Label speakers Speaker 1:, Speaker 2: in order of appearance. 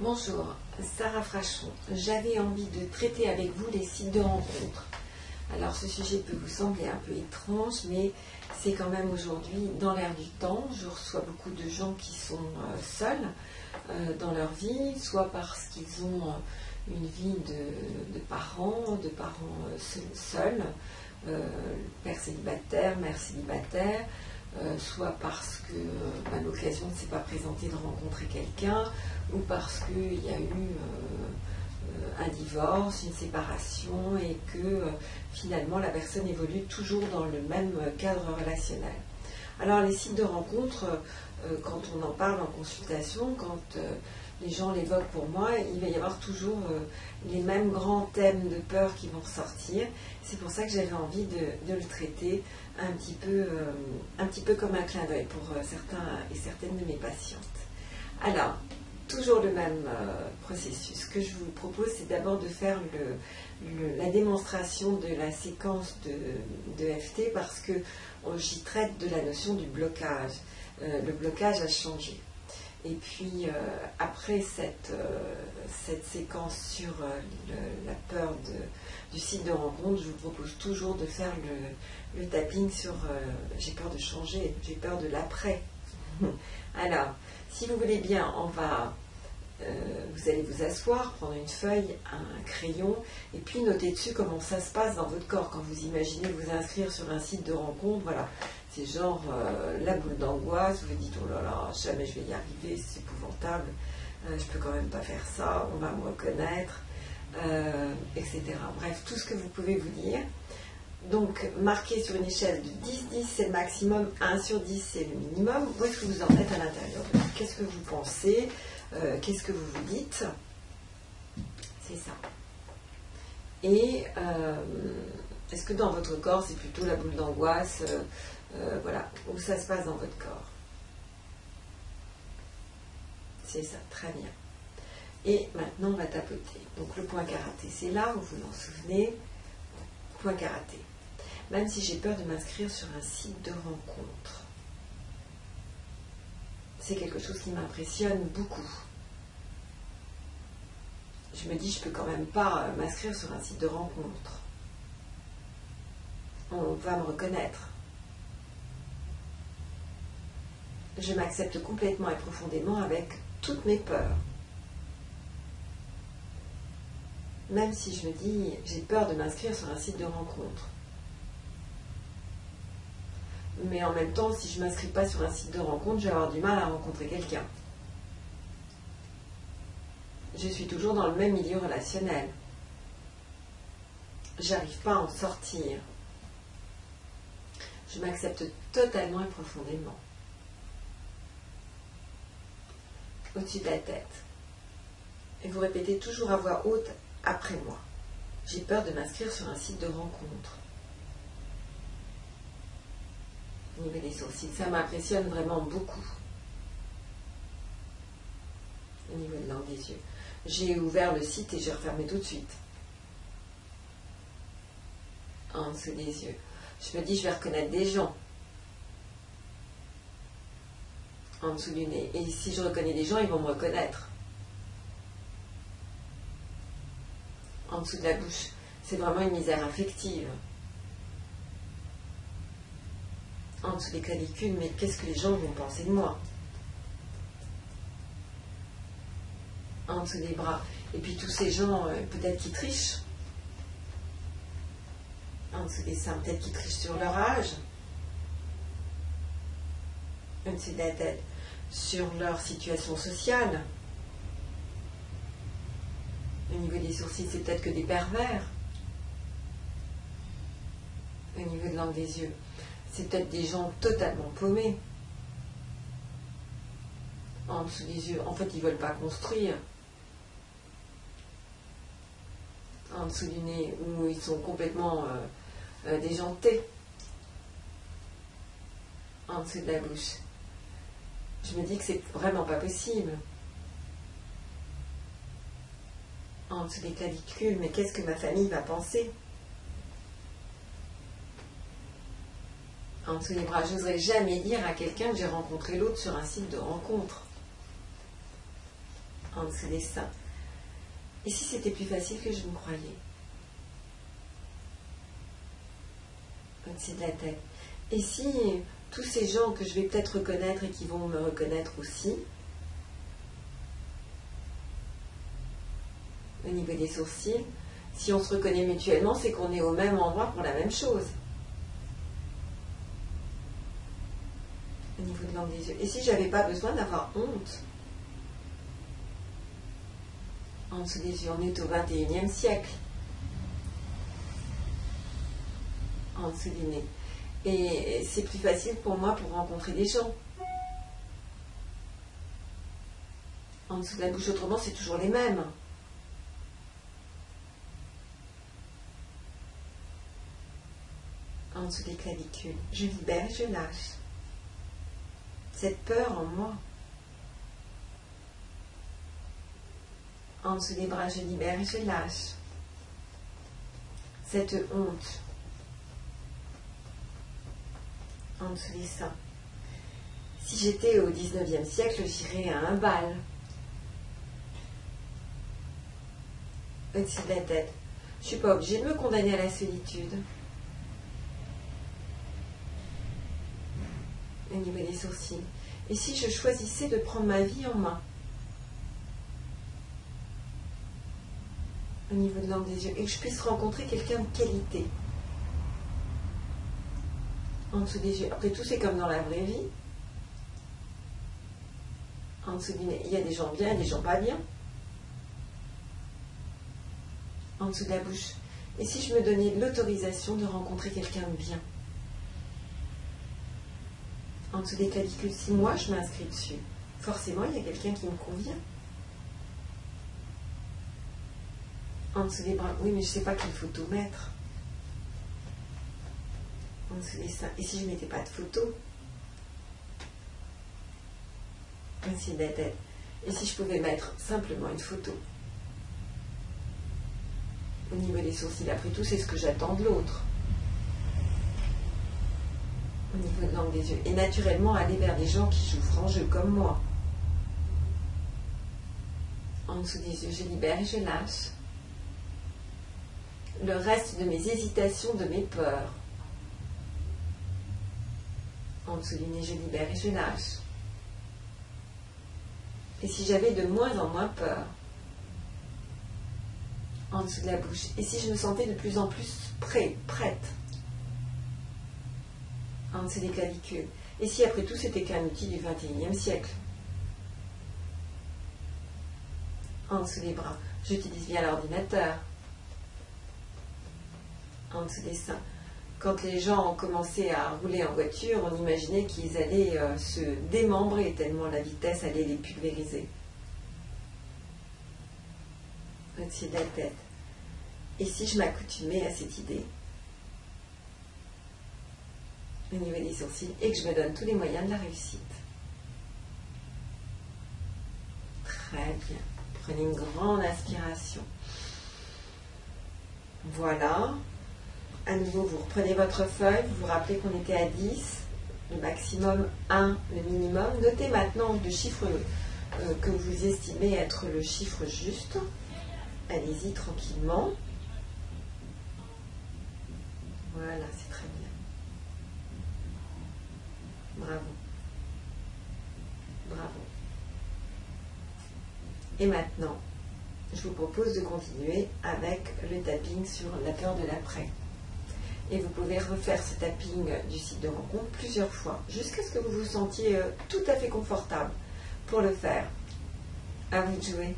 Speaker 1: Bonjour, Sarah Frachon. J'avais envie de traiter avec vous les sites de rencontres. Alors ce sujet peut vous sembler un peu étrange, mais c'est quand même aujourd'hui dans l'air du temps. Je reçois beaucoup de gens qui sont seuls dans leur vie, soit parce qu'ils ont une vie de parents seuls, père célibataire, mère célibataire, soit parce que l'occasion ne s'est pas présentée de rencontrer quelqu'un, ou parce qu'il y a eu un divorce, une séparation, et que finalement la personne évolue toujours dans le même cadre relationnel. Alors les sites de rencontres, quand on en parle en consultation, quand les gens l'évoquent pour moi, il va y avoir toujours les mêmes grands thèmes de peur qui vont ressortir. C'est pour ça que j'avais envie de le traiter un petit peu comme un clin d'œil pour certains et certaines de mes patientes. Alors, toujours le même processus. Ce que je vous propose, c'est d'abord de faire la démonstration de la séquence de FT, parce que j'y traite de la notion du blocage. Le blocage a changé. Et puis, après cette séquence sur la peur du site de rencontre, je vous propose toujours de faire le tapping sur j'ai peur de changer, j'ai peur de l'après. Alors, si vous voulez bien, vous allez vous asseoir, prendre une feuille, un crayon, et puis noter dessus comment ça se passe dans votre corps. Quand vous imaginez vous inscrire sur un site de rencontre, voilà, c'est genre la boule d'angoisse, vous vous dites oh là là, jamais je vais y arriver, c'est épouvantable, je peux quand même pas faire ça, on va me reconnaître, etc. Bref, tout ce que vous pouvez vous dire. Donc, marquez sur une échelle de 10 c'est le maximum, 1 sur 10 c'est le minimum. Où est-ce que vous en êtes à l'intérieur de vous? Qu'est-ce que vous pensez? Qu'est-ce que vous vous dites? C'est ça. Et est-ce que dans votre corps, c'est plutôt la boule d'angoisse? Voilà, où ça se passe dans votre corps? C'est ça, très bien. Et maintenant, on va tapoter. Donc, le point karaté, c'est là, vous vous en souvenez. Point karaté. Même si j'ai peur de m'inscrire sur un site de rencontre, c'est quelque chose qui m'impressionne beaucoup. Je me dis, je ne peux quand même pas m'inscrire sur un site de rencontre. On va me reconnaître. Je m'accepte complètement et profondément avec toutes mes peurs. Même si je me dis, j'ai peur de m'inscrire sur un site de rencontre. Mais en même temps, si je ne m'inscris pas sur un site de rencontre, je vais avoir du mal à rencontrer quelqu'un. Je suis toujours dans le même milieu relationnel. J'arrive pas à en sortir. Je m'accepte totalement et profondément. Au-dessus de la tête. Et vous répétez toujours à voix haute après moi. J'ai peur de m'inscrire sur un site de rencontre. Au niveau des sourcils, ça m'impressionne vraiment beaucoup. Au niveau de l'angle des yeux. J'ai ouvert le site et j'ai refermé tout de suite. En dessous des yeux. Je me dis, je vais reconnaître des gens. En dessous du nez. Et si je reconnais des gens, ils vont me reconnaître. En dessous de la bouche. C'est vraiment une misère affective. En dessous des clavicules, mais qu'est-ce que les gens vont penser de moi? En dessous des bras. Et puis tous ces gens, peut-être qui trichent. En dessous des seins, peut-être qui trichent sur leur âge. En dessous de la tête. Sur leur situation sociale. Au niveau des sourcils, c'est peut-être que des pervers. Au niveau de l'angle des yeux, c'est peut-être des gens totalement paumés. En dessous des yeux, en fait, ils ne veulent pas construire. En dessous du nez, où ils sont complètement déjantés. En dessous de la bouche. Je me dis que c'est vraiment pas possible. En dessous des clavicules, mais qu'est-ce que ma famille va penser? En dessous des bras, je n'oserais jamais dire à quelqu'un que j'ai rencontré l'autre sur un site de rencontre. en dessous des seins. Et si c'était plus facile que je me croyais? Au-dessus de la tête. Et si tous ces gens que je vais peut-être reconnaître et qui vont me reconnaître aussi, au niveau des sourcils, si on se reconnaît mutuellement, c'est qu'on est au même endroit pour la même chose. Au niveau de l'angle des yeux. Et si j'avais pas besoin d'avoir honte? En dessous des yeux, on est au 21e siècle. En dessous du nez. Et c'est plus facile pour moi pour rencontrer des gens. En dessous de la bouche, autrement, c'est toujours les mêmes. En dessous des clavicules, je libère et je lâche. Cette peur en moi. En dessous des bras, je libère et je lâche. Cette honte. En dessous des seins. Si j'étais au 19e siècle, j'irais à un bal. Au-dessus de la tête. Je ne suis pas obligée de me condamner à la solitude. Au niveau des sourcils. Et si je choisissais de prendre ma vie en main? Au niveau de l'angle des yeux. Et que je puisse rencontrer quelqu'un de qualité. En dessous des yeux. Après tout, c'est comme dans la vraie vie. En dessous du nez, il y a des gens bien et des gens pas bien. En dessous de la bouche. Et si je me donnais l'autorisation de rencontrer quelqu'un de bien? En dessous des clavicules, si moi je m'inscris dessus, forcément il y a quelqu'un qui me convient. En dessous des bras, oui, mais je ne sais pas quelle photo mettre. En dessous des seins. Et si je ne mettais pas de photo? Au-dessus de la tête. Et si je pouvais mettre simplement une photo? Au niveau des sourcils, après tout, c'est ce que j'attends de l'autre. Au niveau de l'angle des yeux. Et naturellement, aller vers des gens qui jouent franc jeu comme moi. En dessous des yeux, je libère et je lâche. Le reste de mes hésitations, de mes peurs. En dessous du nez, je libère et je lâche. Et si j'avais de moins en moins peur? En dessous de la bouche. Et si je me sentais de plus en plus prête? En dessous des clavicules. Et si après tout c'était qu'un outil du 21e siècle? En dessous des bras. J'utilise bien l'ordinateur. En dessous des seins. Quand les gens ont commencé à rouler en voiture, on imaginait qu'ils allaient se démembrer tellement la vitesse allait les pulvériser. Au-dessus de la tête. Et si je m'accoutumais à cette idée? Au niveau des sourcils, et que je me donne tous les moyens de la réussite. Très bien. Prenez une grande inspiration. Voilà. À nouveau, vous reprenez votre feuille, vous vous rappelez qu'on était à 10, le maximum 1, le minimum. Notez maintenant le chiffre que vous estimez être le chiffre juste. Allez-y tranquillement. Voilà, c'est très bien. Bravo. Bravo. Et maintenant, je vous propose de continuer avec le tapping sur la peur de l'après. Et vous pouvez refaire ce tapping du site de rencontre plusieurs fois, jusqu'à ce que vous vous sentiez tout à fait confortable pour le faire. À vous de jouer.